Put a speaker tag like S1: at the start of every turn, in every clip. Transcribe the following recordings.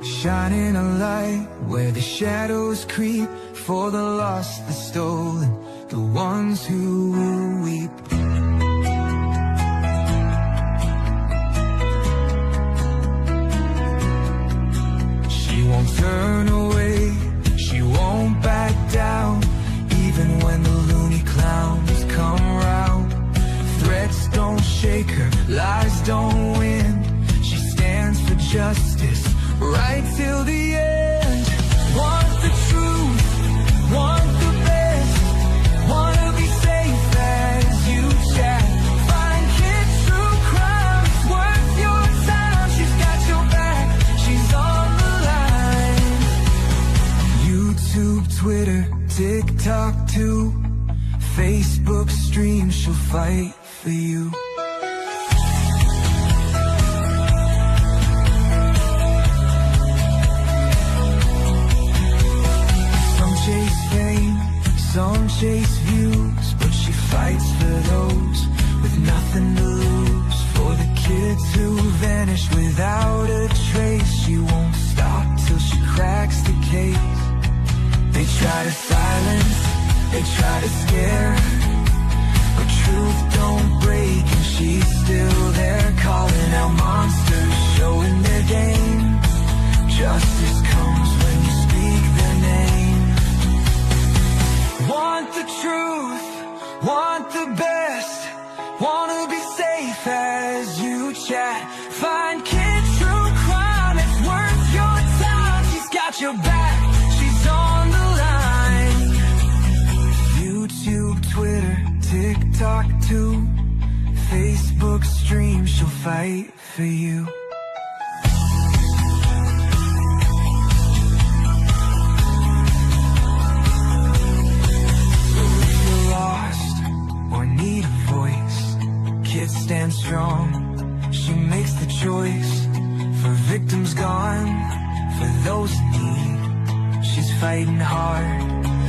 S1: shining a light where the shadows creep, for the lost, the stolen, the ones who will weep. She won't turn away, she won't back down, even when the loony clowns come round. Threats don't shake her, lies don't win. She stands for justice, right till the end. Want the truth, want the best, wanna be safe as you chat. Find kids true crime, it's worth your time. She's got your back, she's on the line. YouTube, Twitter, TikTok too, Facebook stream, she'll fight for you. Some chase views, but she fights for those with nothing to lose. For the kids who vanish without a trace, she won't stop till she cracks the case. They try to silence, they try to scare, but truth don't break and she's still there, calling out monsters, showing their game. Justice comes when you speak their name. Want the truth, want the best, wanna be safe as you chat. Find kids true crime, it's worth your time. She's got your back, she's on the line. YouTube, Twitter, TikTok too, Facebook stream, she'll fight for you. Need a voice, kids stand strong. She makes the choice for victims gone, for those in need. She's fighting hard,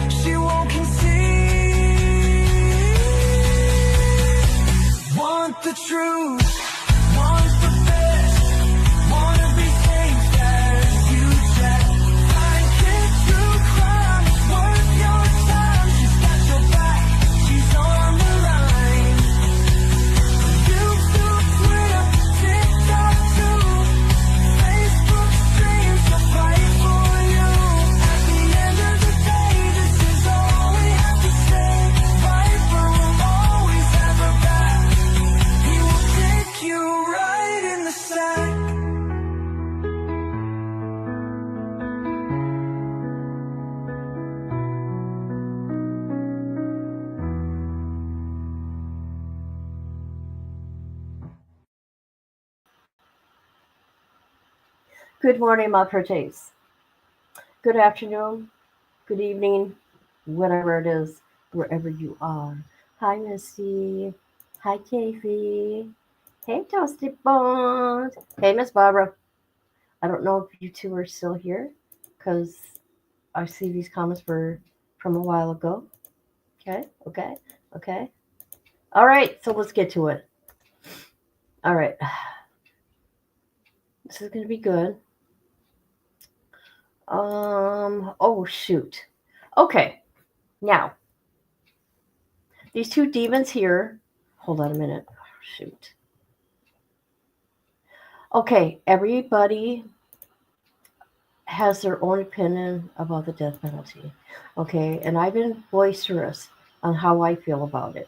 S1: she won't concede. Want the truth, want the best, wanna be safe as you chat. Find kids true crime, it's worth your time. She's got your back, she's on the line.
S2: Good morning, my pretties. Good afternoon, good evening, whatever it is, wherever you are. Hi, Misty. Hi, Kathy. Hey, Toasty Bones. Hey, Miss Barbara. I don't know if you two are still here because I see these comments were from a while ago. Okay. All right, so let's get to it. All right. This is going to be good. Oh, shoot. Okay, now, these two demons here, hold on a minute. Oh, shoot. Okay, everybody has their own opinion about the death penalty. Okay, and I've been boisterous on how I feel about it.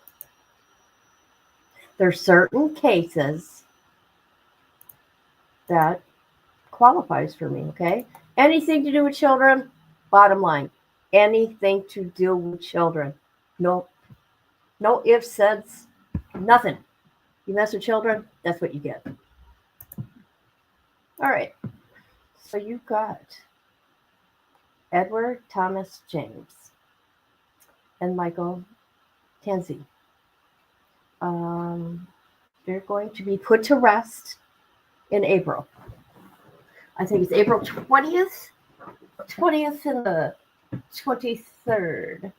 S2: There's certain cases that qualifies for me, okay? Anything to do with children, bottom line. Anything to do with children. No ifs, ands, nothing. You mess with children, that's what you get. All right. So you've got Edward Thomas James and Michael Tansey. They're going to be put to rest in April. I think it's April 20th and the 23rd.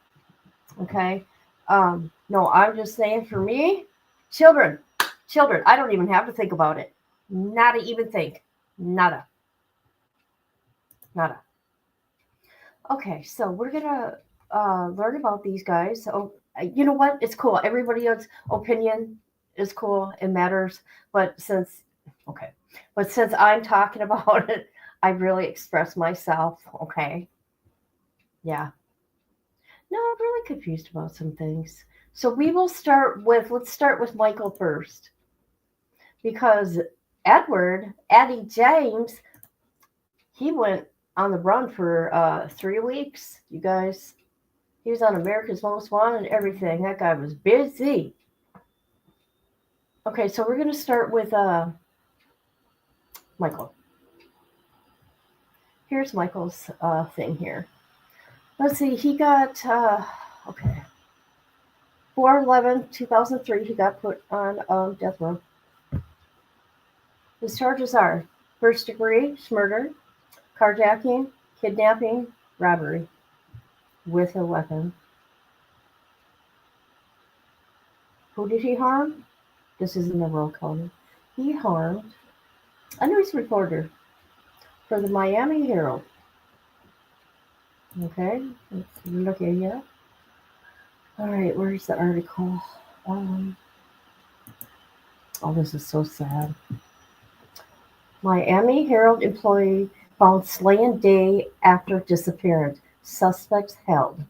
S2: Okay. No, I'm just saying for me, children, I don't even have to think about it. Not to even think. Nada. Nada. Okay, so we're gonna learn about these guys. Oh, you know what? It's cool. Everybody else's opinion is cool. It matters. But okay, but since I'm talking about it, I really express myself. Okay, yeah. No, I'm really confused about some things. So let's start with Michael first because Eddie James, he went on the run for 3 weeks. You guys, he was on America's Most Wanted and everything. That guy was busy. Okay, so we're gonna start with Michael. Here's Michael's thing here. Let's see. He got okay. 4/11/2003. He got put on death row. His charges are first degree murder, carjacking, kidnapping, robbery with a weapon. Who did he harm? This is in the roll call. He harmed a news reporter for the Miami Herald. Okay, let's look at here. All right, where's the article? Um, oh, this is so sad. Miami Herald employee found slain day after disappearance. Suspects held.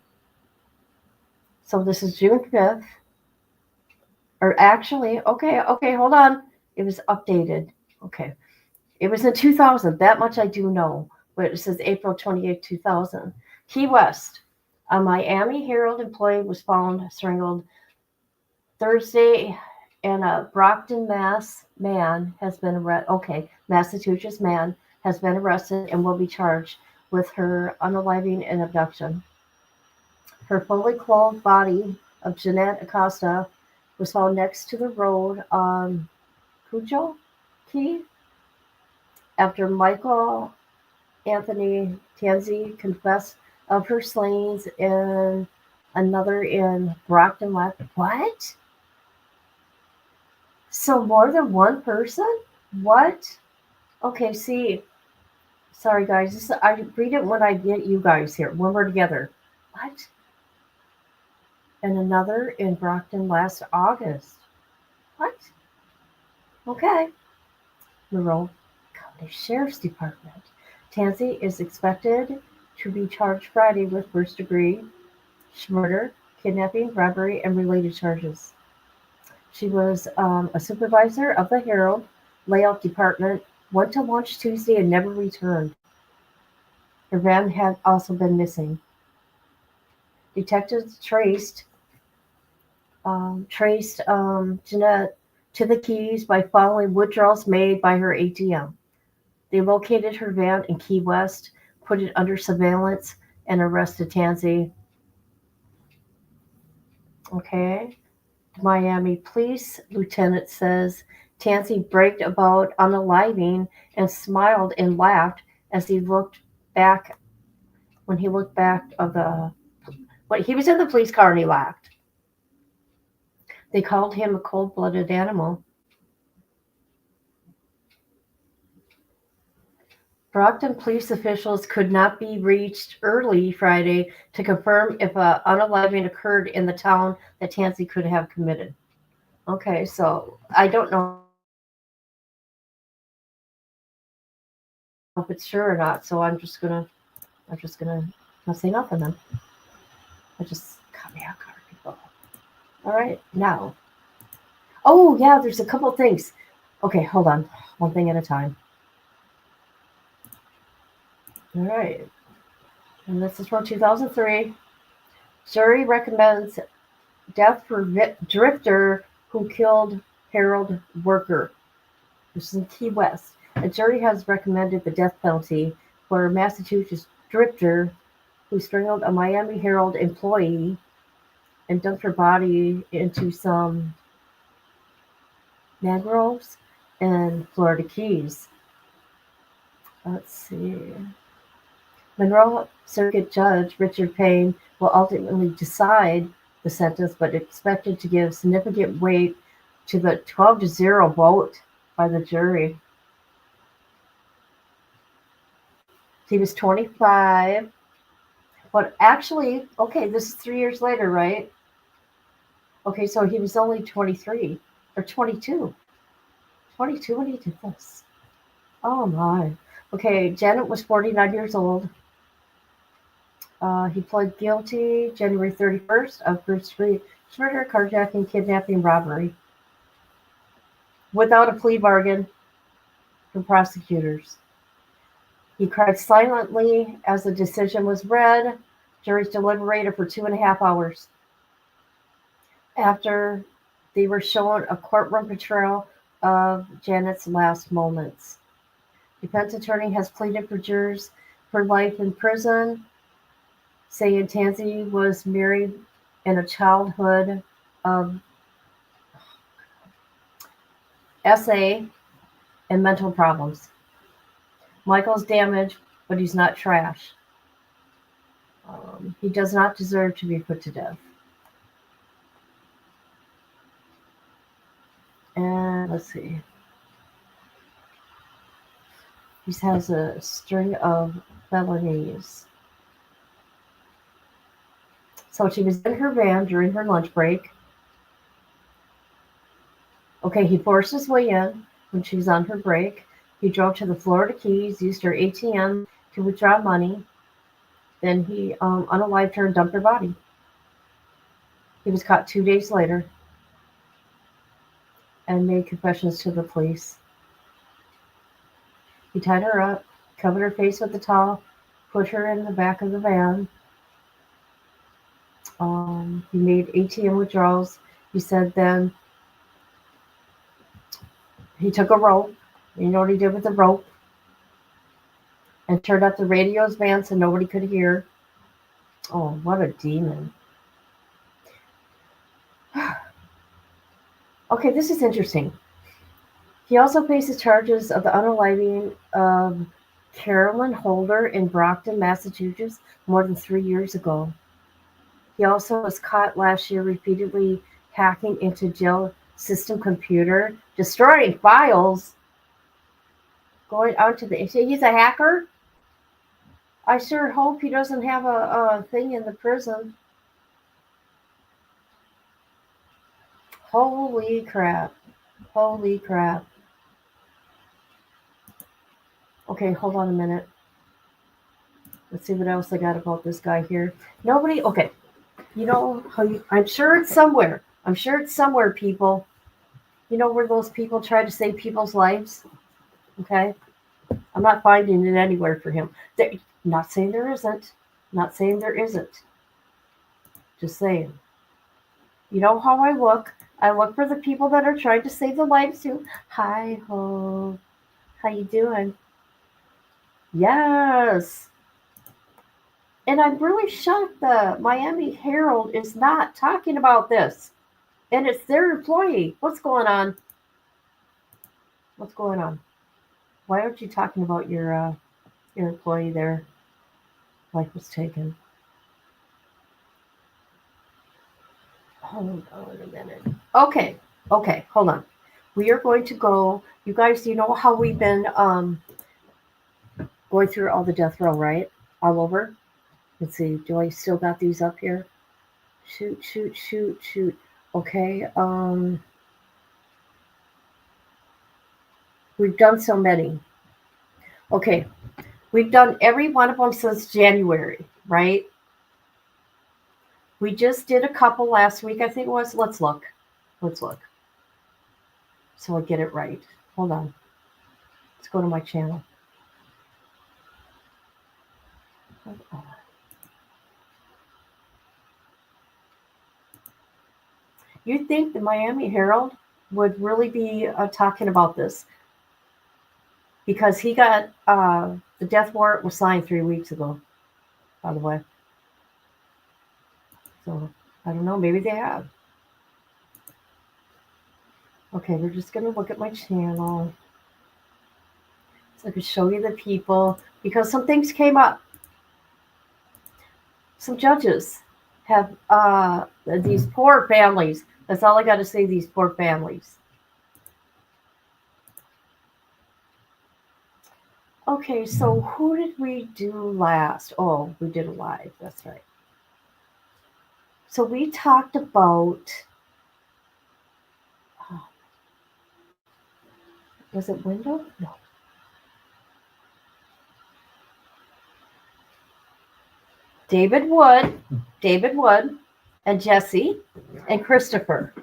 S2: So this is June 5th. Or actually, okay, hold on. It was updated. Okay. It was in 2000. That much I do know. But it says April 28, 2000. Key West. A Miami Herald employee was found strangled Thursday, and a Brockton, Mass. Man has been arrested. Okay, Massachusetts man has been arrested and will be charged with her unaliving and abduction. Her fully clothed body of Jeanette Acosta was found next to the road on Cujo Key after Michael Anthony Tanzi confessed of her slayings and another in Brockton. What? So more than one person? What? Okay, see, sorry guys, I read it when I get you guys here, when we're together. What? And another in Brockton last August. What? Okay. Monroe County Sheriff's Department. Tansy is expected to be charged Friday with first degree murder, kidnapping, robbery, and related charges. She was a supervisor of the Herald layout department, went to lunch Tuesday and never returned. Her van had also been missing. Detectives traced Jeanette to the Keys by following withdrawals made by her ATM. They located her van in Key West, put it under surveillance, and arrested Tansy. Okay. Miami Police Lieutenant says Tansy bragged about unaliving and smiled and laughed as he looked back when he looked back of the when he was in the police car and he laughed. They called him a cold-blooded animal. Brockton police officials could not be reached early Friday to confirm if unaliving occurred in the town that Tansy could have committed. Okay, so I don't know if it's sure or not, so I'm just gonna not say nothing then. I just cut me out, people. All right, now. Oh yeah, there's a couple things. Okay, hold on, one thing at a time. All right, and this is from 2003. Jury recommends death for drifter who killed Herald worker. This is in Key West. A jury has recommended the death penalty for Massachusetts drifter who strangled a Miami Herald employee and dumped her body into some mangroves in Florida Keys. Let's see. Monroe Circuit Judge Richard Payne will ultimately decide the sentence, but expected to give significant weight to the 12-0 vote by the jury. He was 25. But actually, okay, this is 3 years later, right? Okay, so he was only 23 or 22. 22 when he did this. Oh my. Okay, Janet was 49 years old. He pled guilty January 31st of first degree murder, carjacking, kidnapping, robbery, without a plea bargain from prosecutors. He cried silently as the decision was read. Juries deliberated for 2.5 hours. After they were shown a courtroom portrayal of Janet's last moments. Defense attorney has pleaded for jurors for life in prison, saying Tansy was married in a childhood of SA and mental problems. Michael's damaged, but he's not trash. He does not deserve to be put to death. And let's see. He has a string of felonies. So she was in her van during her lunch break. Okay, he forced his way in when she was on her break. He drove to the Florida Keys, used her ATM to withdraw money. Then he unalived her and dumped her body. He was caught 2 days later and made confessions to the police. He tied her up, covered her face with a towel, put her in the back of the van. He made ATM withdrawals. He said then he took a rope. You know what he did with the rope? And turned up the radio's van so nobody could hear. Oh, what a demon. Okay, this is interesting. He also faces charges of the unaliving of Carolyn Holder in Brockton, Massachusetts, more than 3 years ago. He also was caught last year repeatedly hacking into jail system computer, destroying files, going onto the... He's a hacker? I sure hope he doesn't have a thing in the prison. Holy crap. Holy crap. Okay, hold on a minute. Let's see what else I got about this guy here. Nobody, okay. You know how I'm sure it's somewhere. I'm sure it's somewhere, people. You know where those people try to save people's lives? Okay? I'm not finding it anywhere for him. Not saying there isn't. Not saying there isn't. Just saying. You know how I look? I look for the people that are trying to save the lives too. Hi ho. How you doing? Yes. And I'm really shocked the Miami Herald is not talking about this. And it's their employee. What's going on? What's going on? Why aren't you talking about your employee there? Life was taken. Hold on a minute. Okay, hold on. We are going to go. You guys, you know how we've been going through all the death row, right? All over. Let's see. Do I still got these up here? Shoot. Okay. We've done so many. Okay. We've done every one of them since January, right? We just did a couple last week, I think it was. Let's look. So I get it right. Hold on. Let's go to my channel. Hold on. You'd think the Miami Herald would really be talking about this because he got the death warrant was signed 3 weeks ago, by the way. So I don't know, maybe they have. Okay, we're just going to look at my channel so I can show you the people because some things came up. Some judges have these poor families. That's all I got to say, these poor families. Okay, so who did we do last? Oh, we did a live. That's right. So we talked about, oh, was it window? No. David Wood, David Wood, and Jesse, and Christopher.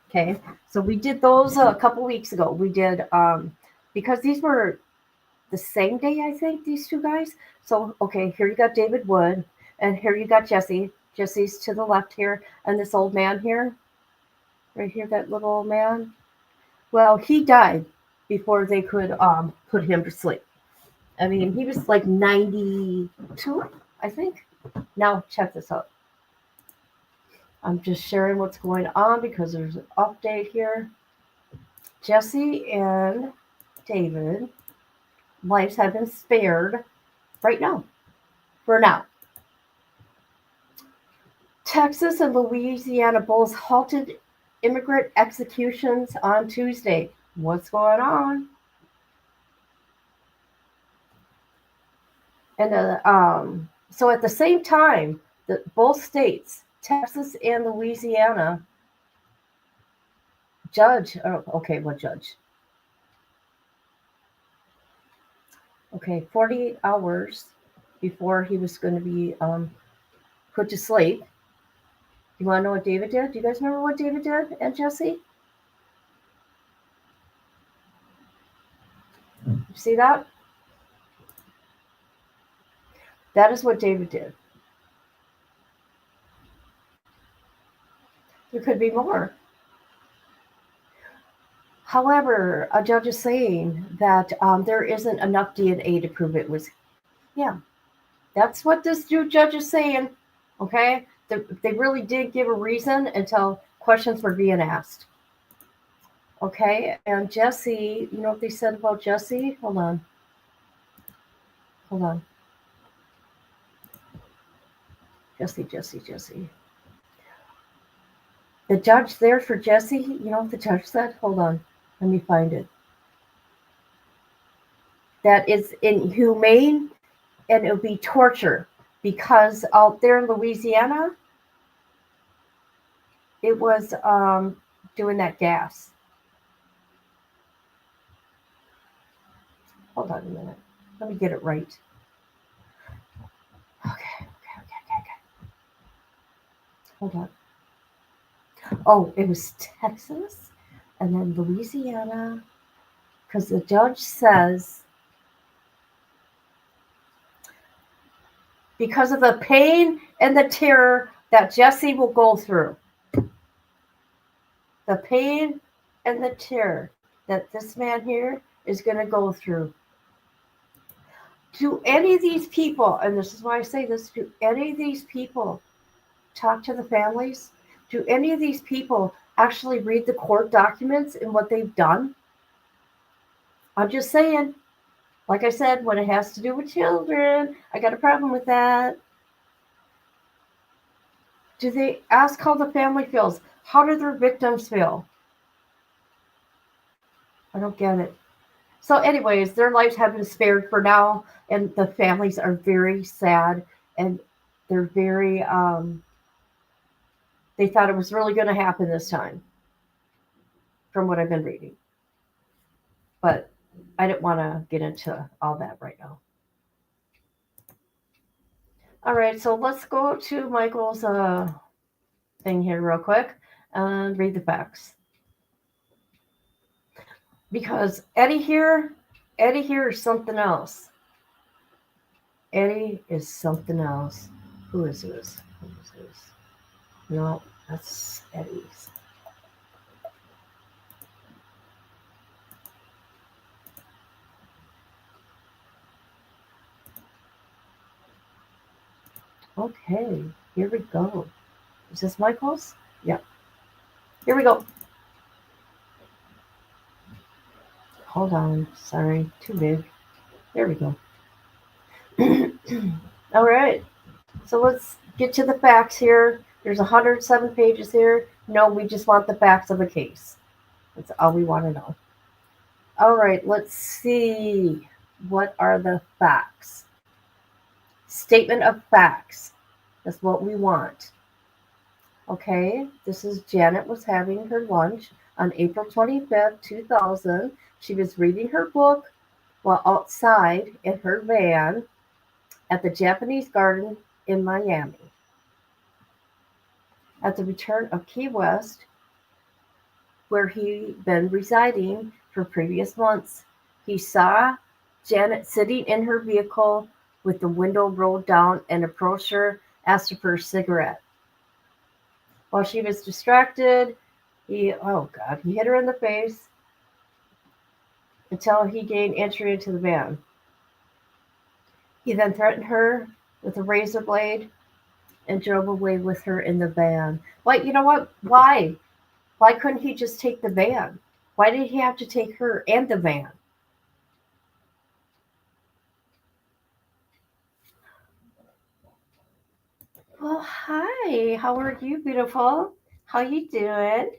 S2: Okay, so we did those a couple weeks ago. We did because these were the same day, I think, these two guys. So okay, here you got David Wood, and here you got Jesse. Jesse's to the left here, and this old man here, right here, that little old man. Well, he died before they could put him to sleep. I mean, he was like 92, I think. Now check this out. I'm just sharing what's going on because there's an update here. Jesse and David lives have been spared right now. For now. Texas and Louisiana both halted immigrant executions on Tuesday. What's going on? And so at the same time, both states, Texas and Louisiana, judge. Oh, okay, what judge? Okay, 48 hours before he was going to be put to sleep. You want to know what David did? Do you guys remember what David did and Jesse? You see that? That is what David did. There could be more. However, a judge is saying that there isn't enough DNA to prove it was him. That's what this new judge is saying. Okay? They really did give a reason until questions were being asked. Okay? And Jesse, you know what they said about Jesse? Hold on. Hold on. Jesse. The judge there for Jesse, you know what the judge said? Hold on. Let me find it. That is inhumane and it would be torture because out there in Louisiana, it was doing that gas. Hold on a minute. Let me get it right. Okay. Hold on. Oh, it was Texas and then Louisiana because the judge says because of the pain and the terror that Jesse will go through. The pain and the terror that this man here is going to go through. Do any of these people, and this is why I say this, do any of these people talk to the families? Do any of these people actually read the court documents and what they've done? I'm just saying, like I said, when it has to do with children, I got a problem with that. Do they ask how the family feels? How do their victims feel? I don't get it. So, anyways, their lives have been spared for now, and the families are very sad, and they're very. They thought it was really going to happen this time, from what I've been reading. But I didn't want to get into all that right now. All right, so let's go to Michael's thing here real quick and read the facts. Because Eddie here is something else. Eddie is something else. Who is this? No, that's Eddie's. Okay, here we go. Is this Michael's? Yep. Here we go. Hold on. Sorry, too big. There we go. All right. So let's get to the facts here. There's 107 pages here. No, we just want the facts of the case. That's all we want to know. All right, let's see. what are the facts? Statement of facts. That's what we want. Okay, this is Janet was having her lunch on April 25th, 2000. She was reading her book while outside in her van at the Japanese Garden in Miami. At the return of Key West, where he'd been residing for previous months, he saw Janet sitting in her vehicle with the window rolled down and approached her, asked her for a cigarette. While she was distracted, he hit her in the face until he gained entry into the van. He then threatened her with a razor blade and drove away with her in the van. Like, you know what? Why? Why couldn't he just take the van? Why did he have to take her and the van? Oh, hi. How are you, beautiful? How you doing?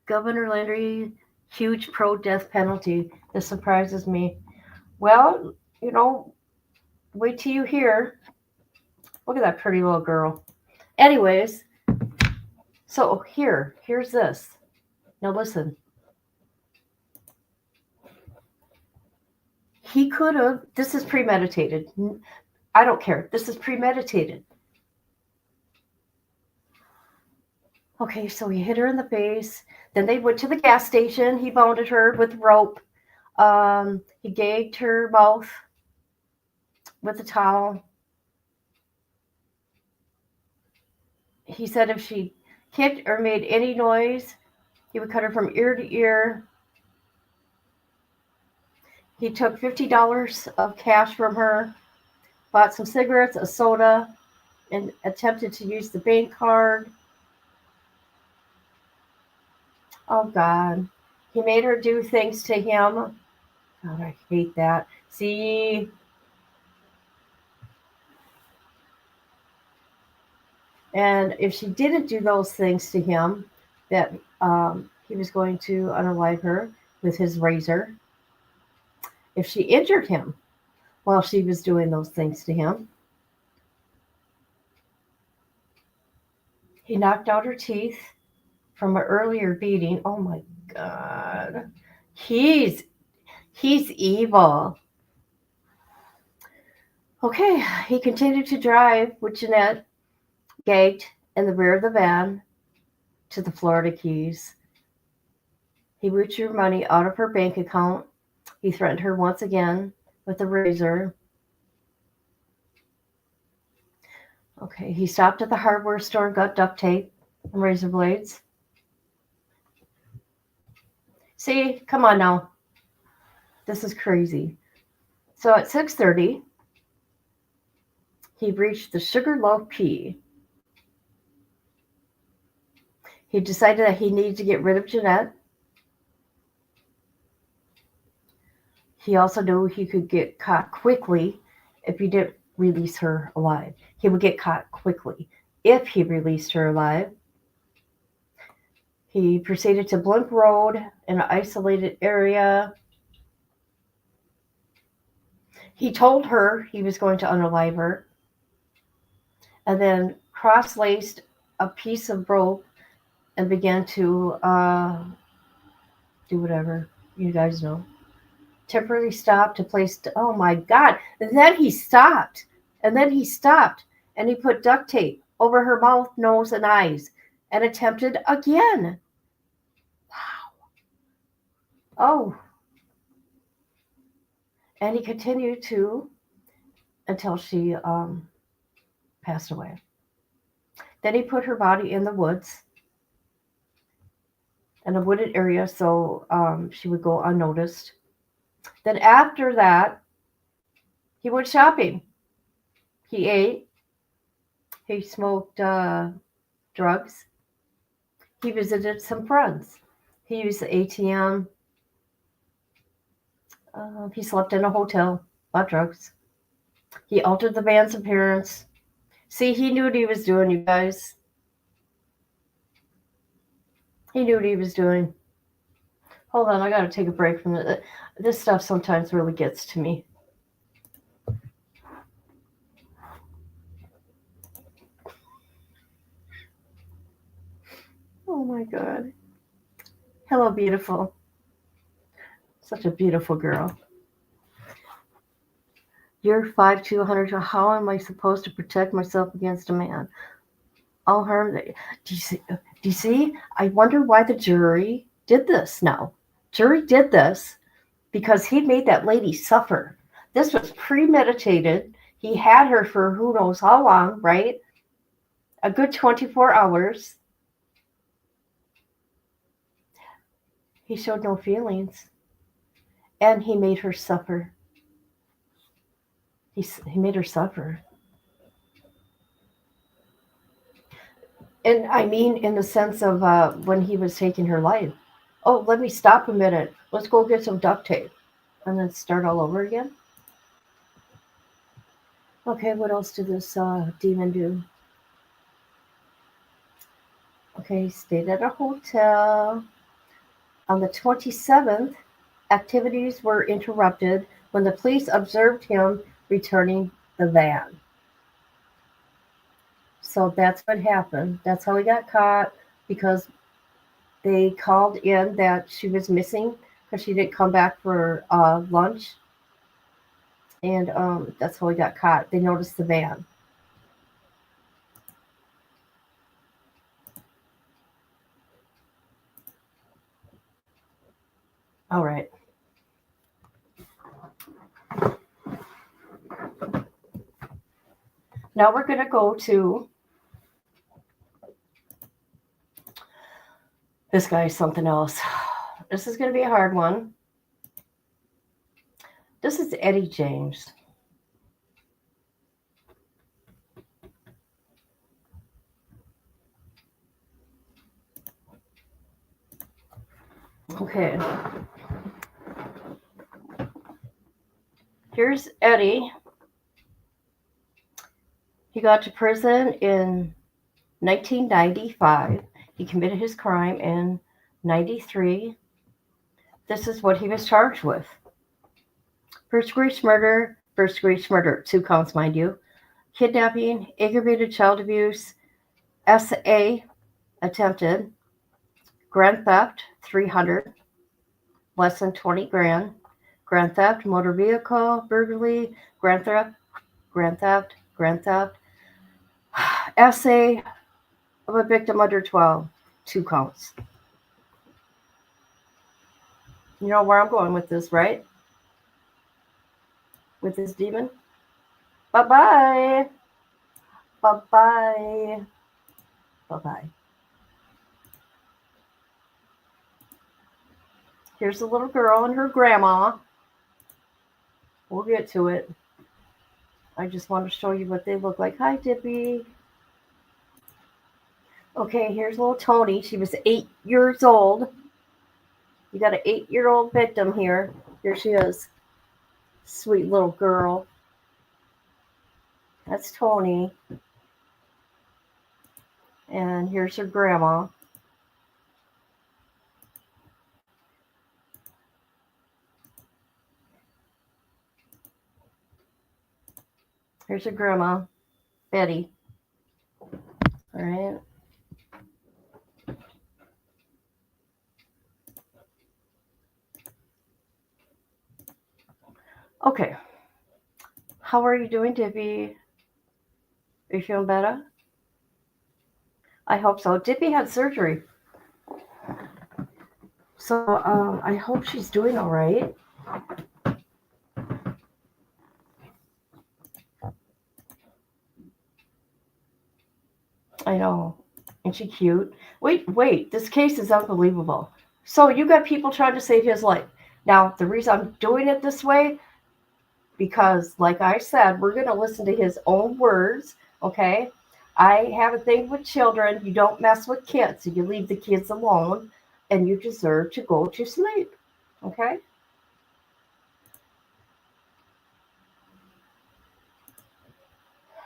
S2: Governor Landry, huge pro-death penalty. This surprises me. Well, you know, wait till you hear. Look at that pretty little girl. Anyways, so here's this. Now listen. He could have, this is premeditated. I don't care. This is premeditated. Okay, so he hit her in the face. Then they went to the gas station. He bounded her with rope. He gagged her mouth with a towel. He said if she kicked or made any noise, he would cut her from ear to ear. He took $50 of cash from her, bought some cigarettes, a soda, and attempted to use the bank card. Oh, God. He made her do things to him. God, I hate that. See? And if she didn't do those things to him, that he was going to unalive her with his razor. If she injured him while she was doing those things to him, he knocked out her teeth from an earlier beating. Oh my God. He's evil. Okay, he continued to drive with Jeanette gagged in the rear of the van to the Florida Keys. He withdrew money out of her bank account. He threatened her once again with a razor. Okay, he stopped at the hardware store and got duct tape and razor blades. See, come on now. This is crazy. So at 6:30, he reached the Sugarloaf Key. He decided that he needed to get rid of Jeanette. He also knew he could get caught quickly if he didn't release her alive. He would get caught quickly if he released her alive. He proceeded to Blimp Road in an isolated area. He told her he was going to unalive her and then cross-laced a piece of rope and began to do whatever. You guys know. Temporarily stopped to place, oh my God. And then he stopped. And he put duct tape over her mouth, nose, and eyes and attempted again. Wow. Oh. And he continued to until she passed away. Then he put her body in the woods, in a wooded area, so she would go unnoticed. Then after that, he went shopping. He ate. He smoked drugs. He visited some friends. He used the ATM. He slept in a hotel, bought drugs. He altered the van's appearance. See, he knew what he was doing, you guys. He knew what he was doing. Hold on, I gotta take a break from it. This stuff sometimes really gets to me. Oh my god. Hello, beautiful. Such a beautiful girl. You're 5'2", 100. How am I supposed to protect myself against a man? I'll harm. Do you see? Do you see? I wonder why the jury did this now. Jury did this because he made that lady suffer. This was premeditated. He had her for who knows how long, right? A good 24 hours. He showed no feelings. And he made her suffer. He made her suffer. And I mean, in the sense of when he was taking her life. Oh, let me stop a minute. Let's go get some duct tape. And then start all over again. Okay, what else did this demon do? Okay, he stayed at a hotel. On the 27th, activities were interrupted when the police observed him returning the van. So that's what happened. That's how he got caught, because they called in that she was missing because she didn't come back for lunch. And that's how he got caught. They noticed the van. All right. Now we're going to go to this guy, something else. This is going to be a hard one. This is Eddie James. Okay. Here's Eddie. He got to prison in 1995. He committed his crime in 93. This is what he was charged with. First degree murder, 2 counts, mind you. Kidnapping, aggravated child abuse, SA, attempted, grand theft, 300, less than 20 grand, grand theft, motor vehicle, burglary, grand theft, SA of a victim under 12, 2 counts. You know where I'm going with this, right? With this demon? Bye-bye. Bye-bye. Bye-bye. Here's the little girl and her grandma. We'll get to it. I just want to show you what they look like. Hi, Dippy. Okay, here's little Tony. She was 8 years old. You got an 8-year-old victim here. Here she is. Sweet little girl. That's Tony. And here's her grandma. Here's her grandma, Betty. All right. Okay. How are you doing, Dippy? Are you feeling better? I hope so. Dippy had surgery. So I hope she's doing all right. I know. Ain't she cute? Wait. This case is unbelievable. So you got people trying to save his life. Now, the reason I'm doing it this way, because like I said, we're going to listen to his own words, okay? I have a thing with children. You don't mess with kids. You leave the kids alone, and you deserve to go to sleep, okay?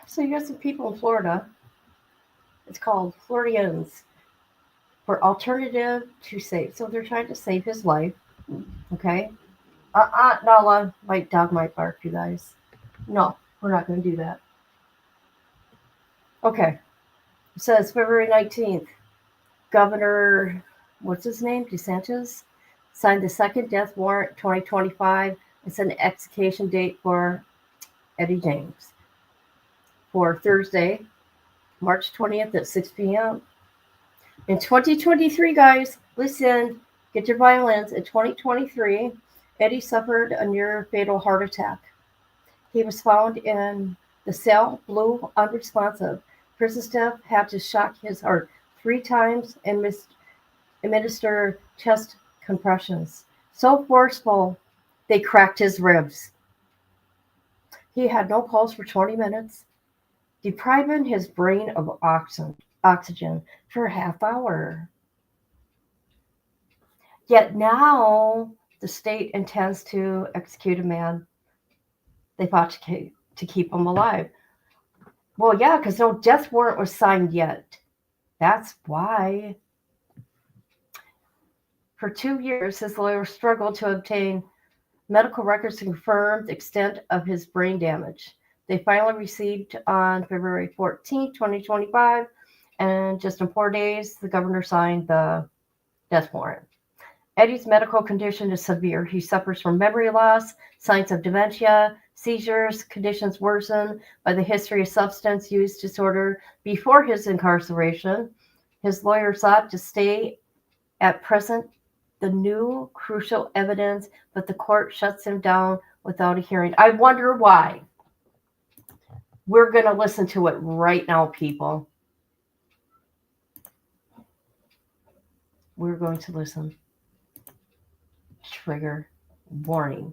S2: So you got some people in Florida. It's called Floridians. for alternative to save. So they're trying to save his life. Okay. Nala, my dog might bark, you guys. No, we're not going to do that. Okay. It says February 19th, Governor, what's his name? DeSantis signed the second death warrant 2025 and set an execution date for Eddie James for Thursday, March 20th at 6 p.m. In 2023, guys, listen, get your violins. In 2023, Eddie suffered a near fatal heart attack. He was found in the cell, blue, unresponsive. Prison staff had to shock his heart 3 times and administer chest compressions. So forceful, they cracked his ribs. He had no pulse for 20 minutes, depriving his brain of oxygen for a half hour. Yet now the state intends to execute a man they fought to keep him alive. Well, yeah, because no death warrant was signed yet. That's why. For 2 years, his lawyer struggled to obtain medical records to confirm the extent of his brain damage. They finally received on February 14, 2025, and just in 4 days, the governor signed the death warrant. Eddie's medical condition is severe. He suffers from memory loss, signs of dementia, seizures, conditions worsened by the history of substance use disorder before his incarceration. His lawyer sought to stay at present the new crucial evidence, but the court shuts him down without a hearing. I wonder why. We're going to listen to it right now, people. We're going to listen. Trigger warning.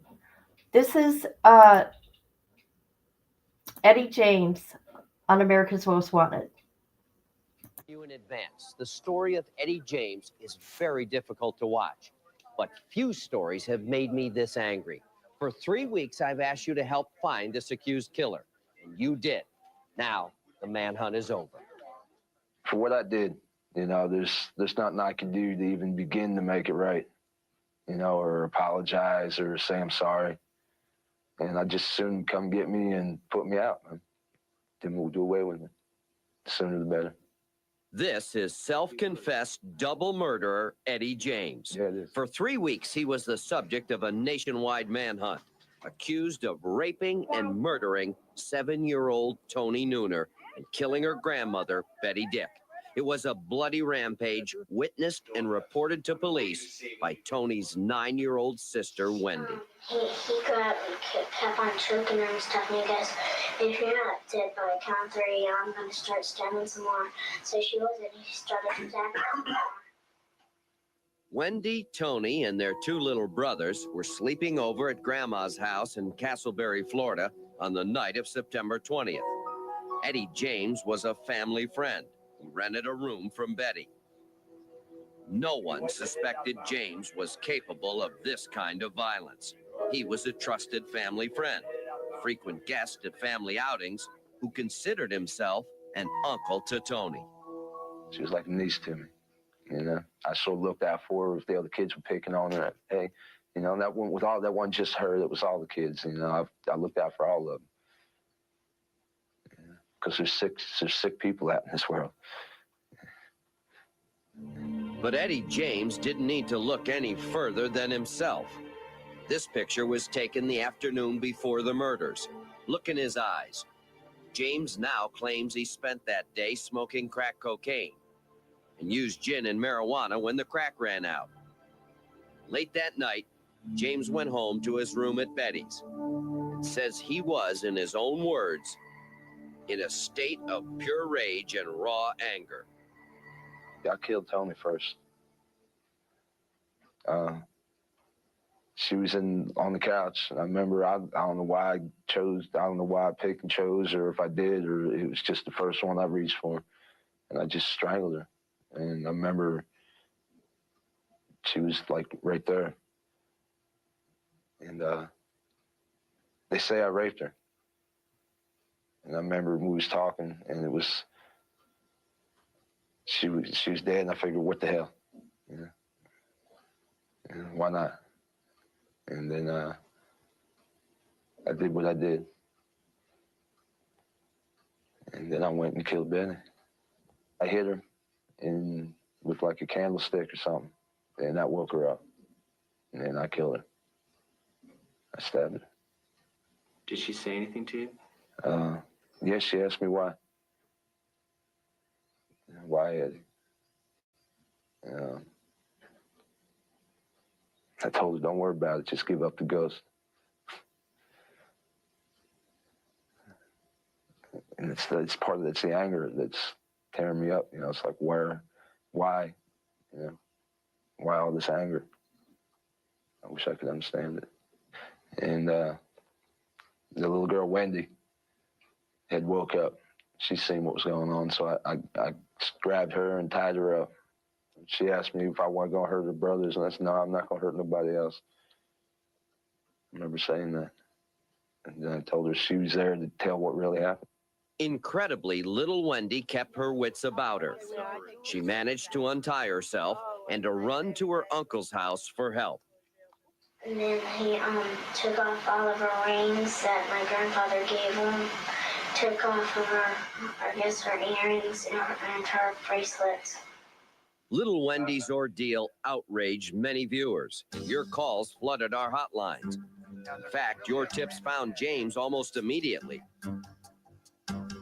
S2: This is Eddie James on America's Most Wanted.
S3: You in advance. The story of Eddie James is very difficult to watch, but few stories have made me this angry. For 3 weeks, I've asked you to help find this accused killer, and you did. Now, the manhunt is over.
S4: For what I did, there's nothing I can do to even begin to make it right, or apologize or say I'm sorry. And I just soon come get me and put me out, man. Then we'll do away with it. The sooner the better.
S3: This is self-confessed double murderer Eddie James.
S4: Yeah, it is.
S3: For 3 weeks, he was the subject of a nationwide manhunt, accused of raping and murdering 7-year-old Toni Nooner and killing her grandmother, Betty Dick. It was a bloody rampage witnessed and reported to police by Toni's 9-year-old sister, Wendy.
S5: He grabbed and kept on choking her and stuff, and he goes, if you're not dead by count 3, I'm going to start stabbing some more. So she was, and he started stabbing some more.
S3: Wendy, Toni, and their 2 little brothers were sleeping over at Grandma's house in Castleberry, Florida on the night of September 20th. Eddie James was a family friend who rented a room from Betty. No one suspected James was capable of this kind of violence. He was a trusted family friend, a frequent guest at family outings, who considered himself an uncle to Toni.
S4: She was like a niece to me, I sort of looked out for her if the other kids were picking on her. Hey, that wasn't just her, that was all the kids. I looked out for all of them. Because there's sick people out in this world.
S3: But Eddie James didn't need to look any further than himself. This picture was taken the afternoon before the murders. Look in his eyes. James now claims he spent that day smoking crack cocaine and used gin and marijuana when the crack ran out. Late that night, James went home to his room at Betty's. It says he was, in his own words, in a state of pure rage and raw anger.
S4: I killed Toni first. She was on the couch. I remember, I don't know why I picked and chose, or if I did, or it was just the first one I reached for. And I just strangled her. And I remember she was like right there. And they say I raped her. And I remember we was talking, and it was she was dead, and I figured, what the hell, you know? And why not? And then I did what I did, and then I went and killed Benny. I hit her with like a candlestick or something, and that woke her up. And then I killed her. I stabbed her.
S6: Did she say anything to you?
S4: Yes, she asked me why. Why, Eddie? I told her, don't worry about it, just give up the ghost. And it's part of it's the anger that's tearing me up. You know, it's like, why, you know, why all this anger? I wish I could understand it. And the little girl, Wendy, had woke up. She's seen what was going on, so I grabbed her and tied her up. She asked me if I wasn't going to hurt her brothers, and I said, no, I'm not going to hurt nobody else. I remember saying that. And then I told her she was there to tell what really happened.
S3: Incredibly, little Wendy kept her wits about her. She managed to untie herself and to run to her uncle's house for help.
S5: And then he took off all of her rings that my grandfather gave him, took off her earrings and her bracelets.
S3: Little Wendy's ordeal outraged many viewers. Your calls flooded our hotlines. In fact, your tips found James almost immediately.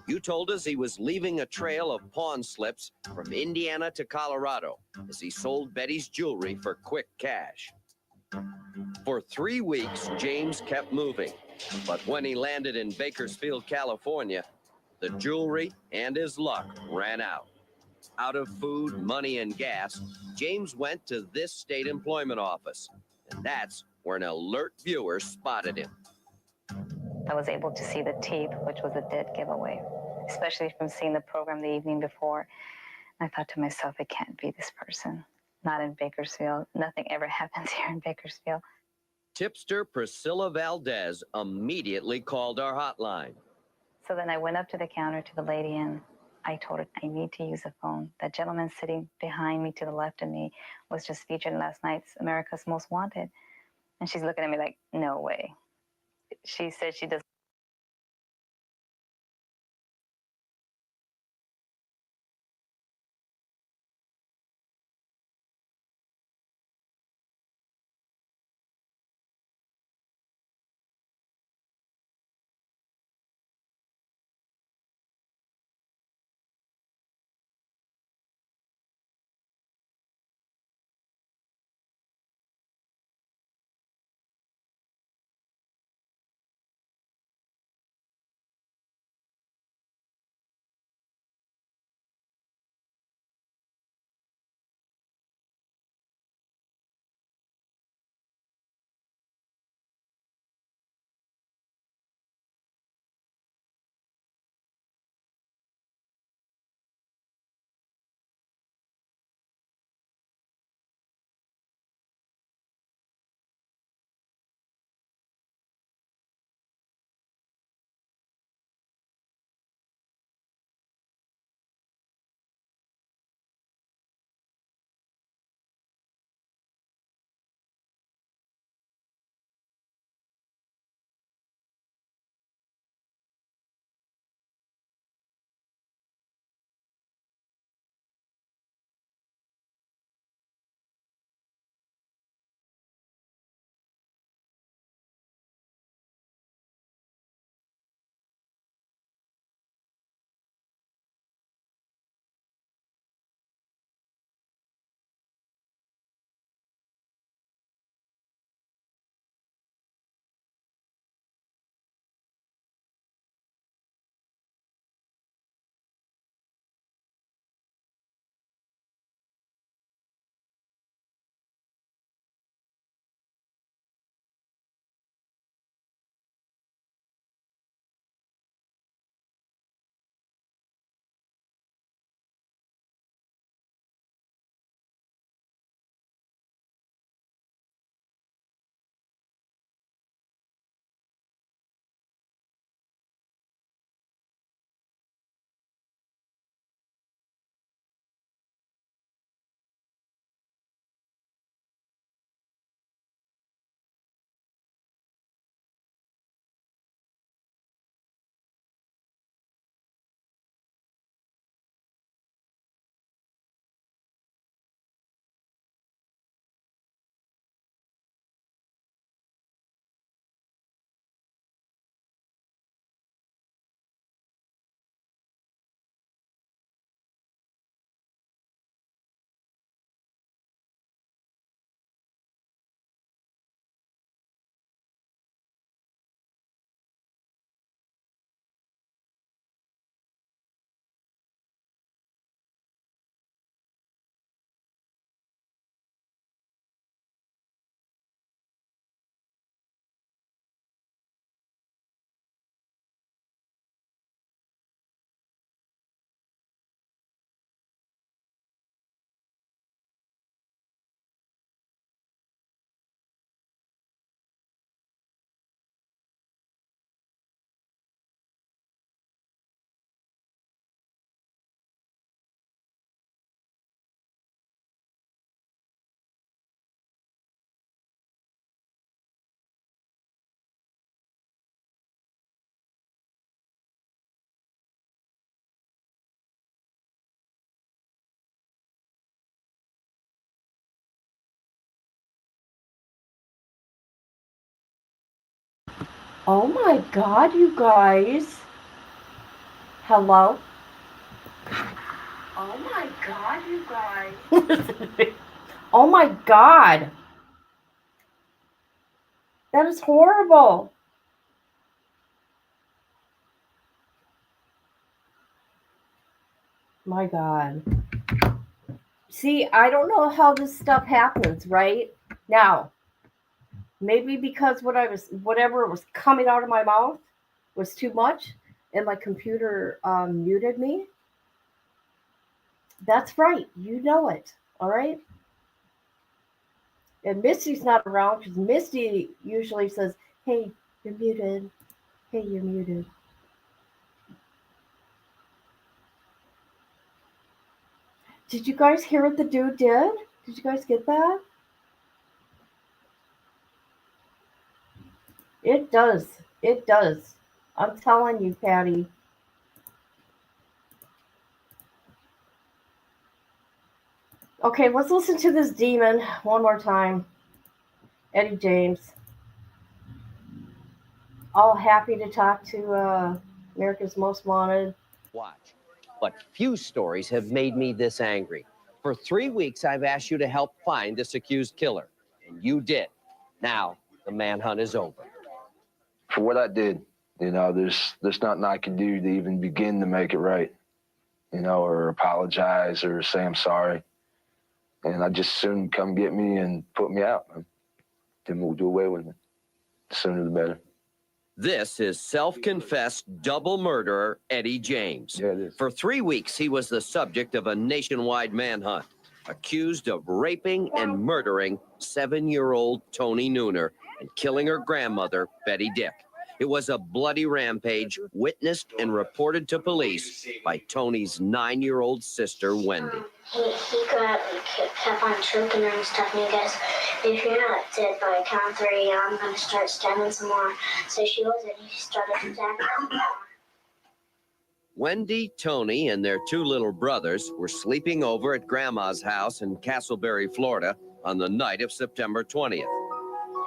S3: You told us he was leaving a trail of pawn slips from Indiana to Colorado as he sold Betty's jewelry for quick cash. For 3 weeks, James kept moving, but when he landed in Bakersfield, California, the jewelry and his luck ran out. Out of food, money, and gas, James went to this state employment office, and that's where an alert viewer spotted him.
S7: I was able to see the teeth, which was a dead giveaway, especially from seeing the program the evening before. I thought to myself, it can't be this person. Not in Bakersfield. Nothing ever happens here in Bakersfield.
S3: Tipster Priscilla Valdez immediately called our hotline.
S7: So then I went up to the counter to the lady and I told her, I need to use a phone. That gentleman sitting behind me to the left of me was just featured in last night's America's Most Wanted. And she's looking at me like, no way. She said she does
S2: Oh my God, you guys. Hello? Oh my God, you guys. Oh my God. That is horrible. My God. See, I don't know how this stuff happens, right? Now, maybe because whatever was coming out of my mouth was too much and my computer muted me. That's right. You know it. All right. And Misty's not around because Misty usually says, "Hey, you're muted. Hey, you're muted." Did you guys hear what the dude did? Did you guys get that? It does. It does. I'm telling you, Patty. Okay, let's listen to this demon one more time. Eddie James. All happy to talk to America's Most Wanted.
S3: Watch. But few stories have made me this angry. For 3 weeks, I've asked you to help find this accused killer, and you did. Now, the manhunt is over.
S4: For what I did, there's nothing I can do to even begin to make it right, or apologize or say I'm sorry. And I just soon come get me and put me out. Then we'll do away with it. The sooner the better.
S3: This is self-confessed double murderer Eddie James.
S4: Yeah, it is.
S3: For 3 weeks, he was the subject of a nationwide manhunt, accused of raping and murdering 7-year-old Toni Nooner and killing her grandmother, Betty Dick. It was a bloody rampage witnessed and reported to police by Toni's 9-year-old sister, Wendy.
S5: He grabbed me, kept on choking her and stuff, and you guys, if you're not dead by count 3, I'm going to start stabbing some more. So she wasn't, he started stabbing some more.
S3: Wendy, Toni, and their 2 little brothers were sleeping over at Grandma's house in Castleberry, Florida on the night of September 20th.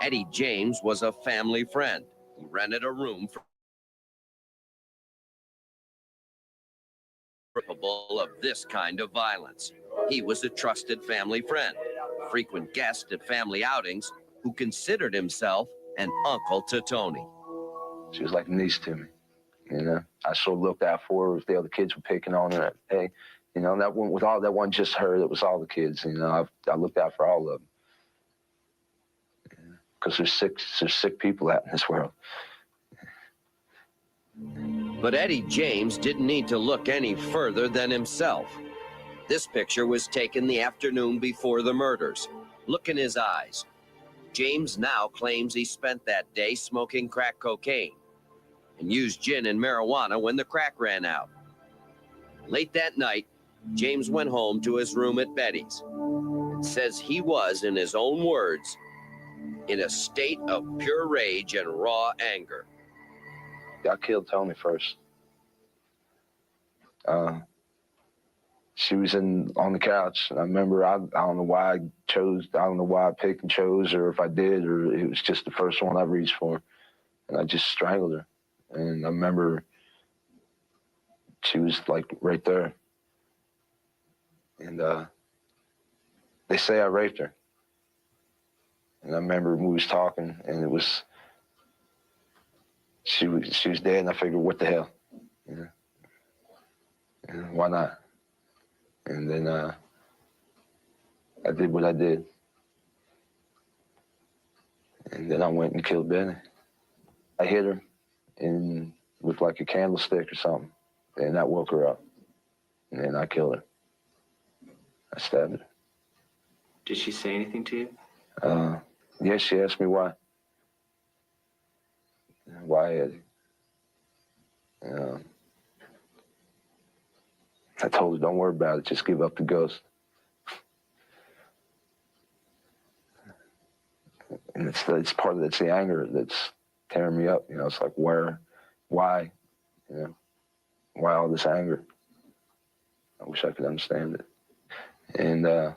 S3: Eddie James was a family friend who rented a room for capable of this kind of violence. He was a trusted family friend, a frequent guest at family outings, who considered himself an uncle to Toni.
S4: She was like a niece to me. I sort of looked out for her if the other kids were picking on her. Hey, that one with all that wasn't just her, that was all the kids. I looked out for all of them. Because there's sick people out in this world.
S3: But Eddie James didn't need to look any further than himself. This picture was taken the afternoon before the murders. Look in his eyes. James now claims he spent that day smoking crack cocaine and used gin and marijuana when the crack ran out. Late that night, James went home to his room at Betty's and says he was, in his own words, in a state of pure rage and raw anger.
S4: I killed Toni first. She was on the couch. I remember, I don't know why I picked and chose, or if I did, or it was just the first one I reached for. And I just strangled her. And I remember she was like right there. And they say I raped her. And I remember we was talking, and it was, she was dead, and I figured, what the hell? And why not? And then I did what I did. And then I went and killed Benny. I hit her with like a candlestick or something, and that woke her up. And then I killed her. I stabbed her.
S6: Did she say anything to you?
S4: Yeah, she asked me why. Why, Eddie? I told her, don't worry about it, just give up the ghost. And it's the anger that's tearing me up. It's like, why? Why all this anger? I wish I could understand it. And the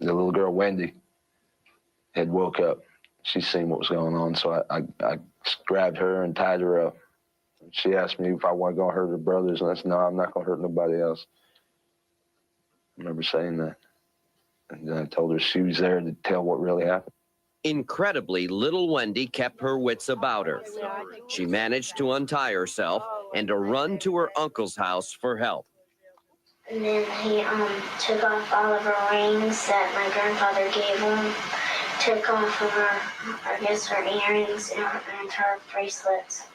S4: little girl, Wendy, had woke up. She's seen what was going on, so I just grabbed her and tied her up. She asked me if I wasn't going to hurt her brothers, and I said, no, I'm not going to hurt nobody else. I remember saying that. And then I told her she was there to tell what really happened.
S3: Incredibly, little Wendy kept her wits about her. She managed to untie herself and to run to her uncle's house for help.
S5: And then he took off all of her rings that my grandfather gave him, took off of her, I guess, her earrings and her bracelets.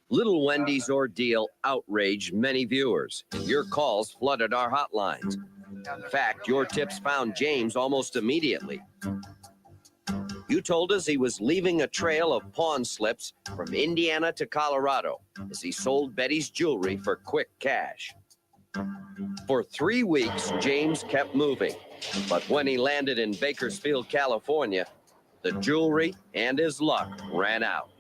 S3: Little Wendy's ordeal outraged many viewers, and your calls flooded our hotlines. In fact, your tips found James almost immediately. You told us he was leaving a trail of pawn slips from Indiana to Colorado as he sold Betty's jewelry for quick cash. For 3 weeks, James kept moving, but when he landed in Bakersfield, California, the jewelry and his luck ran out.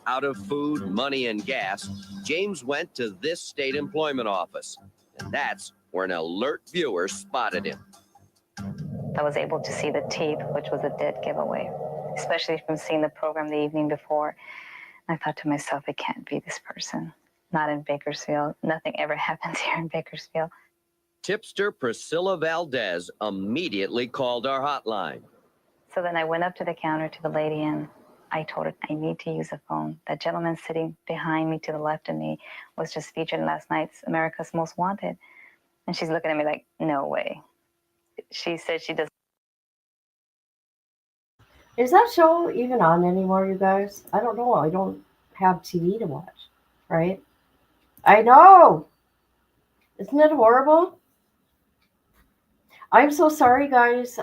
S3: Out of food, money, and gas, James went to this state employment office, and that's where an alert viewer spotted him.
S7: I was able to see the teeth, which was a dead giveaway, especially from seeing the program the evening before. I thought to myself, it can't be this person. Not in Bakersfield. Nothing ever happens here in Bakersfield.
S3: Tipster Priscilla Valdez immediately called our hotline.
S7: So then I went up to the counter to the lady and I told her, I need to use a phone. That gentleman sitting behind me to the left of me was just featured in last night's America's Most Wanted. And she's looking at me like, no way. She said she doesn't.
S2: Is that show even on anymore, you guys? I don't know. I don't have TV to watch, right? I know. Isn't it horrible? I'm so sorry, guys.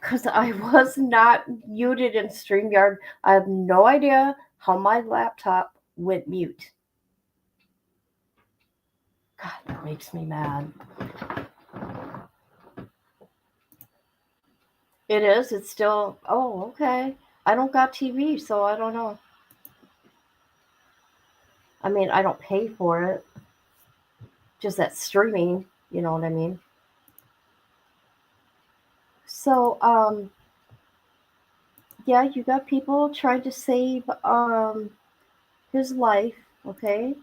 S2: Because I was not muted in StreamYard. I have no idea how my laptop went mute. God, that makes me mad. It is. It's still. Oh, okay. I don't got TV, so I don't know. I mean, I don't pay for it. Just that streaming, you know what I mean? So, yeah, you got people trying to save his life, okay?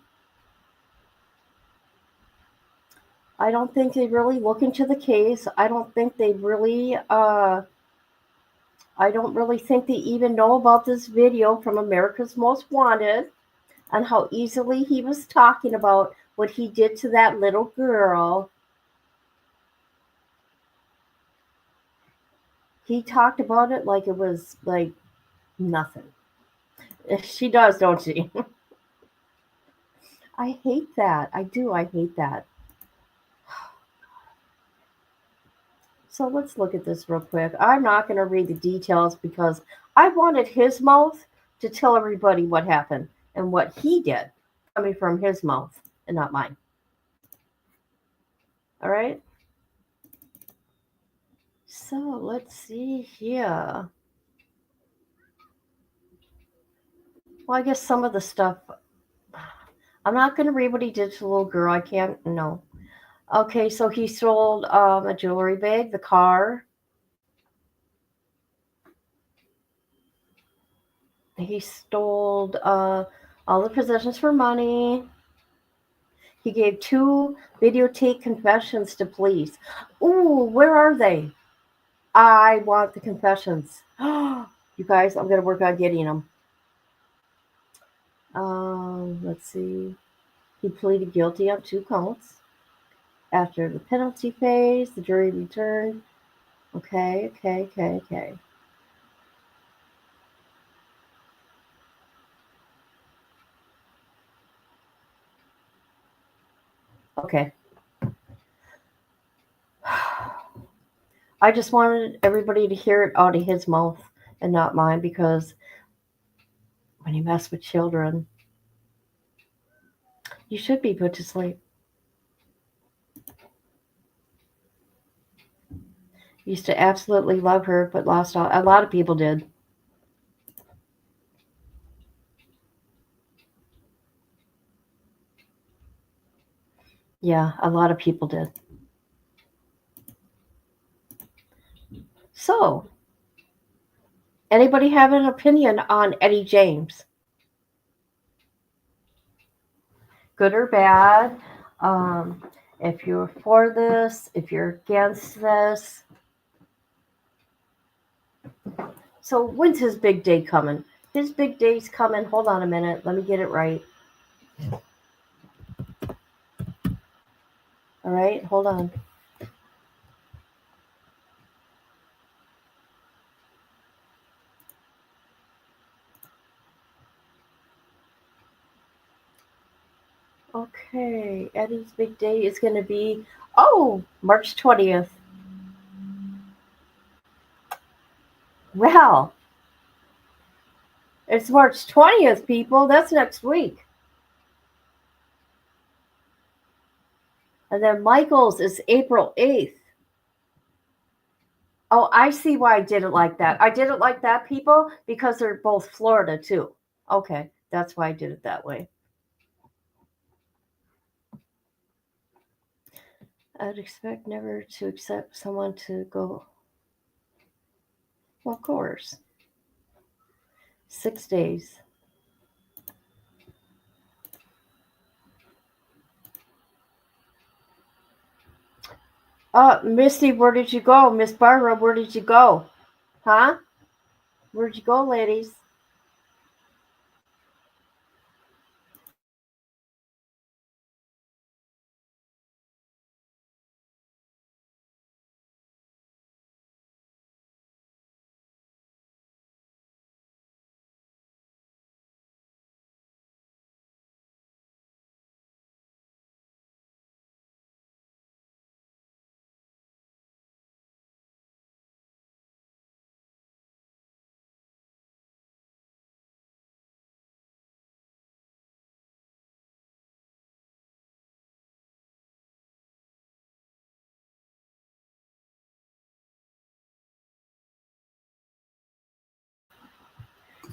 S2: I don't think they really look into the case. I don't think they really I don't really think they even know about this video from America's Most Wanted and how easily he was talking about what he did to that little girl. He talked about it like it was like nothing. She does, don't she? I hate that. I do. I hate that. So let's look at this real quick. I'm not going to read the details because I wanted his mouth to tell everybody what happened and what he did coming from his mouth and not mine. All right. So let's see here. Well, I guess some of the stuff, I'm not going to read what he did to the little girl. I can't, no. Okay, so he sold a jewelry bag, the car. He stole all the possessions for money. He gave 2 videotape confessions to police. Ooh, where are they? I want the confessions. You guys, I'm going to work on getting them. Let's see. He pleaded guilty on 2 counts. After the penalty phase, the jury returned. Okay. Okay. I just wanted everybody to hear it out of his mouth and not mine because when you mess with children, you should be put to sleep. Used to absolutely love her, but lost all. A lot of people did. Yeah, a lot of people did. So, Anybody have an opinion on Eddie James? Good or bad? Um, if you're for this, if you're against this. So when's his big day coming? His big day's coming. Hold on a minute. Let me get it right. All right, hold on. Okay, Eddie's big day is going to be, March 20th. Well, it's March 20th, people. That's next week. And then Michael's is April 8th. Oh, I see why I did it like that. I did it like that, people, because they're both Florida, too. Okay, that's why I did it that way. I'd expect never to accept someone to go. Well, of course. 6 days. Misty, where did you go? Miss Barbara, where did you go? Huh? Where'd you go, ladies?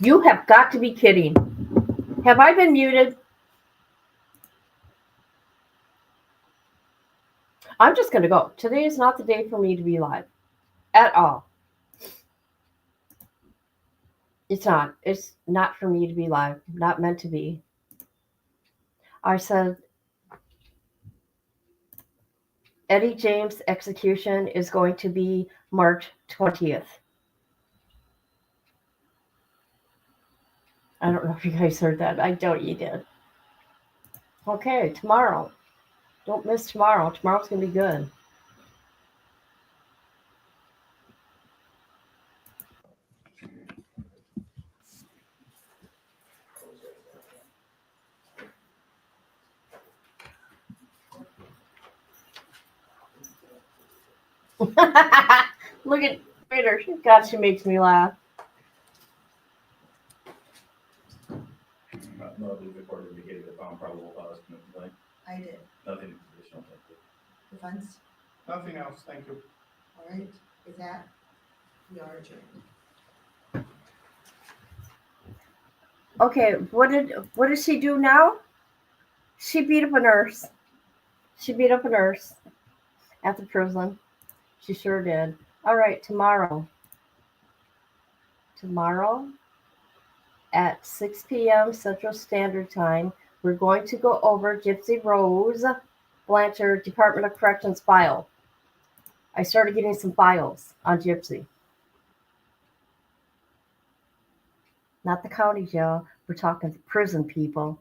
S2: You have got to be kidding. Have I been muted? I'm just going to go. Today is not the day for me to be live at all. It's not. It's not for me to be live. Not meant to be. I said Eddie James' execution is going to be March 20th. I don't know if you guys heard that. I doubt you did. Okay, tomorrow. Don't miss tomorrow. Tomorrow's going to be good. Look at Twitter. God, she makes me laugh.
S8: No, the court indicated the found probable cause to complaint.
S9: I did.
S8: Nothing additional, thank you.
S9: The funds,
S8: Nothing else, thank you.
S9: all right, with that, we are adjourned.
S2: Okay, what did she do now? She beat up a nurse. She beat up a nurse at the prison. She sure did. All right, tomorrow. Tomorrow at 6 p.m. Central Standard Time, we're going to go over Gypsy Rose Blanchard Department of Corrections file. I started getting some files on Gypsy. Not the county jail. We're talking prison people.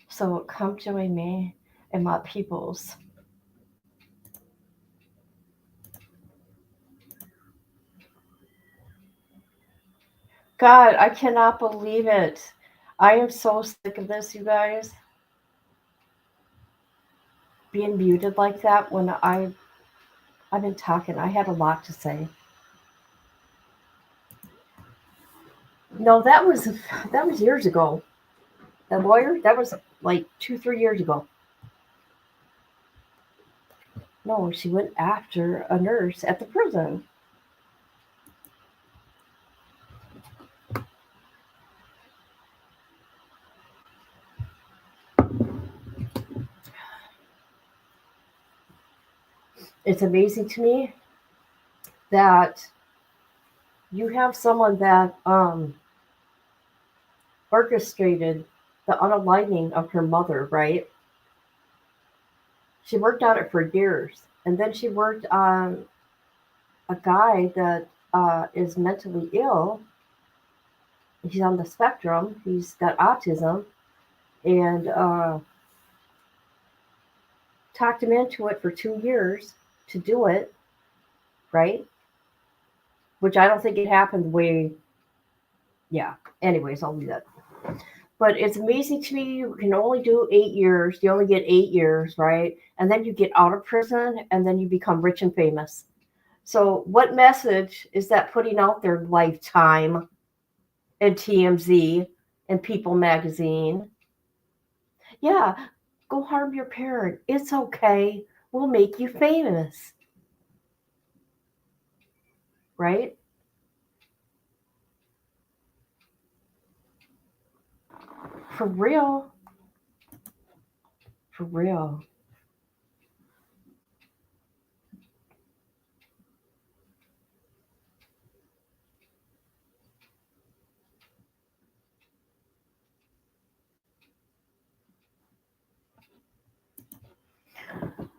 S2: So come join me and my peoples. God, I cannot believe it. I am so sick of this, you guys. Being muted like that when I've been talking. I had a lot to say. No, that was years ago. The lawyer, that was like 2-3 years ago. No, she went after a nurse at the prison. It's amazing to me that you have someone that orchestrated the unaliving of her mother, right? She worked on it for years, and then she worked on a guy that is mentally ill. He's on the spectrum. He's got autism, and talked him into it for 2 years to do it, right? Which I don't think it happened the way. Yeah. Anyways, I'll leave that. But it's amazing to me. You can only do 8 years. You only get 8 years, right? And then you get out of prison, and then you become rich and famous. So, what message is that putting out there? Lifetime and TMZ and People Magazine. Yeah, go harm your parent. It's okay. We'll make you famous. Right? For real. For real.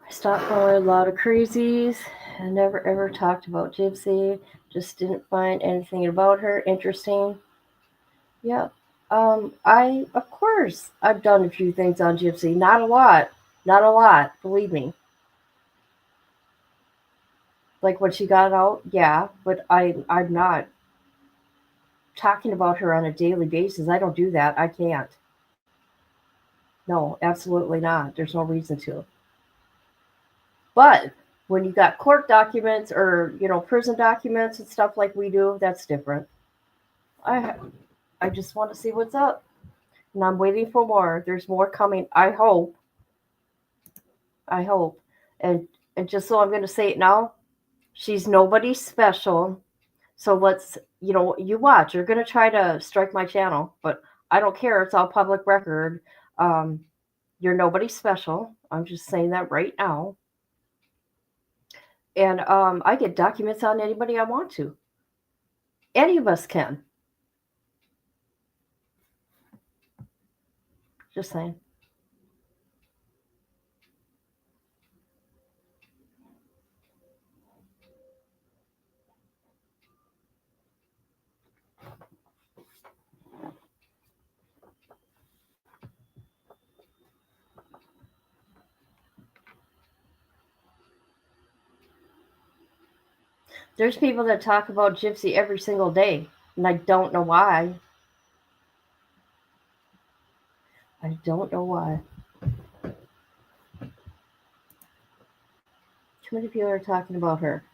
S2: I stopped following a lot of crazies. I never ever talked about Gypsy. Just didn't find anything about her interesting. Yeah. Of course, I've done a few things on Gypsy. Not a lot. Not a lot, believe me. Like when she got out, yeah, but I'm not talking about her on a daily basis. I don't do that. I can't. No, absolutely not. There's no reason to. But when you got court documents or, prison documents and stuff like we do, that's different. I I just want to see what's up. And I'm waiting for more. There's more coming. I hope. I hope. And just so I'm going to say it now, she's nobody special. So let's, you watch. You're going to try to strike my channel, but I don't care. It's all public record. Um, you're nobody special. I'm just saying that right now. And I get documents on anybody I want to. Any of us can. Just saying. There's people that talk about Gypsy every single day, and I don't know why. I don't know why. Too many people are talking about her.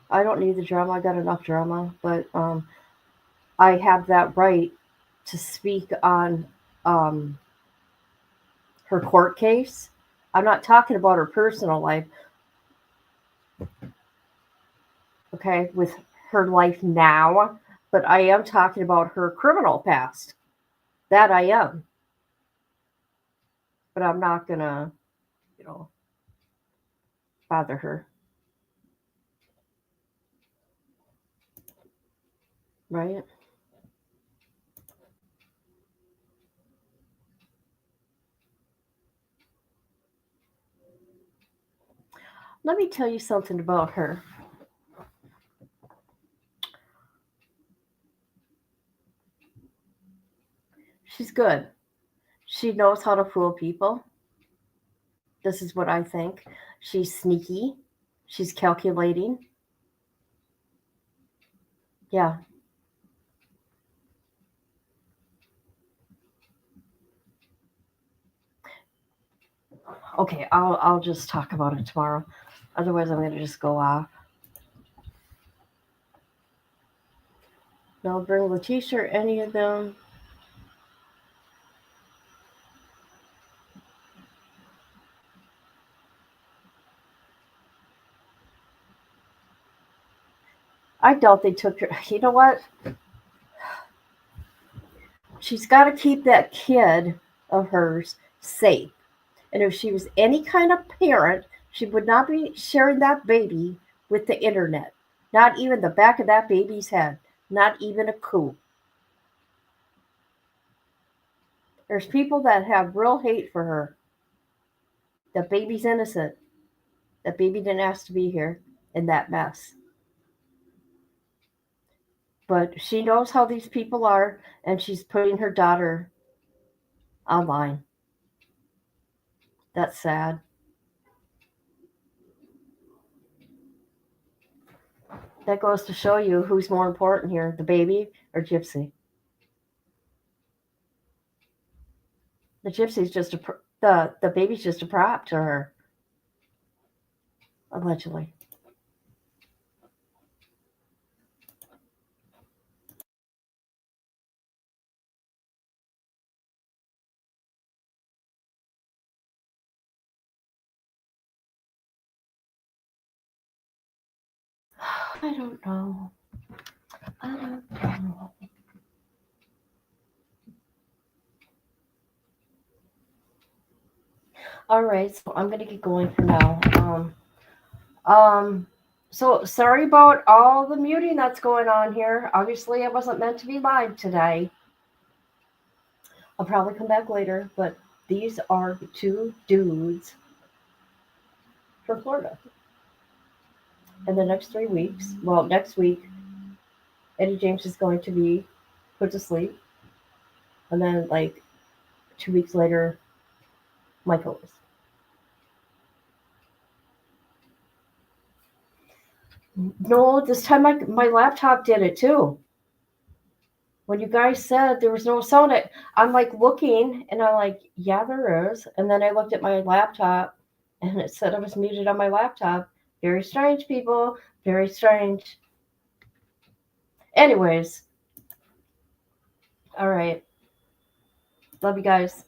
S2: I don't need the drama. I got enough drama, but I have that right to speak on her court case. I'm not talking about her personal life, okay, with her life now, but I am talking about her criminal past. That I am. But I'm not going to, bother her. Right? Let me tell you something about her. She's good. She knows how to fool people. This is what I think. She's sneaky. She's calculating. Yeah. Okay, I'll just talk about it tomorrow. Otherwise, I'm going to just go off. No, bring Letitia or any of them. I doubt they took her. You know what? She's got to keep that kid of hers safe. And if she was any kind of parent, She would not be sharing that baby with the internet. Not even the back of that baby's head. Not even a coup. There's people that have real hate for her. The baby's innocent. The baby didn't ask to be here in that mess. But she knows how these people are, and she's putting her daughter online. That's sad. That goes to show you who's more important here, the baby or Gypsy. The Gypsy's just the baby's just a prop to her, allegedly. I don't know. I don't know. All right, so I'm gonna get going for now. So sorry about all the muting that's going on here. Obviously, I wasn't meant to be live today. I'll probably come back later, but these are the two dudes from Florida. In the next 3 weeks, well, next week, Eddie James is going to be put to sleep, and then like 2 weeks later, Michael is. No, this time my laptop did it too. When you guys said there was no sound, I'm like looking and I'm like, yeah, there is. And then I looked at my laptop and it said I was muted on my laptop. Very strange, people. Very strange. Anyways, all right. Love you guys.